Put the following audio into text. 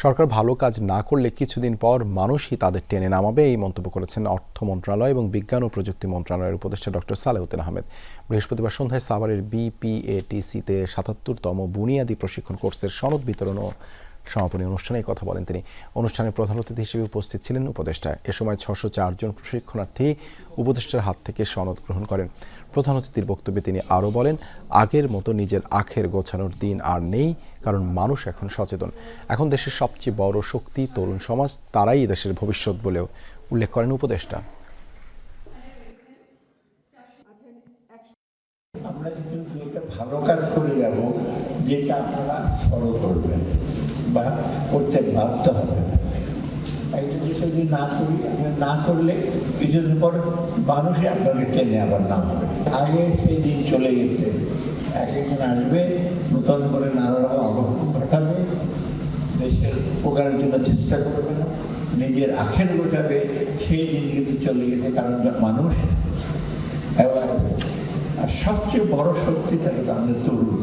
সরকার ভালো কাজ না করলে কিছুদিন পর মানুষই তাদের টেনে নামাবে, এই মন্তব্য করেছেন অর্থ মন্ত্রণালয় এবং বিজ্ঞান ও প্রযুক্তি মন্ত্রণালয়ের উপদেষ্টা ডক্টর সালেউদ্দিন আহমেদ। বৃহস্পতিবার সন্ধ্যায় সাভারের বিপিএটিসিতে ৭৭তম বুনিয়াদী প্রশিক্ষণ কোর্সের সনদ বিতরণ ও সমাপনী অনুষ্ঠানে এই কথা বলেন তিনি। অনুষ্ঠানে প্রধান অতিথি হিসেবে উপস্থিত ছিলেন উপদেষ্টা। এ সময় ৬০৪ জন প্রশিক্ষণার্থী উপদেষ্টার হাত থেকে সনদ গ্রহণ করেন। প্রধান অতিথির বক্তব্যে তিনি আরও বলেন, আগের মতো নিজের আখের গোছানোর দিন আর নেই, কারণ মানুষ এখন সচেতন। এখন দেশের সবচেয়ে বড় শক্তি তরুণ সমাজ, তারাই দেশের ভবিষ্যৎ বলেও উল্লেখ করেন উপদেষ্টা। আমরা কিন্তু একটা ভালো কাজ করে যাব, যেটা আপনারা ফলো করবেন বা করতে বাধ্য হবেন। তাই যদি সেগুলি না করি, আমরা না করলে কিছুদিন পর মানুষই আপনাকে টেনে আবার নামাবে। আগে সেই দিন চলে গেছে, একজন আসবে নূতন করে নানা রকম অবলম্বন ঘটাবে, দেশের উপকারের জন্য চেষ্টা করবে না, নিজের আখের গোছাবে, সেই দিন কিন্তু চলে গেছে। কারণ মানুষ আর সবচেয়ে বড় শক্তিটা হলো আমাদের তরুণ।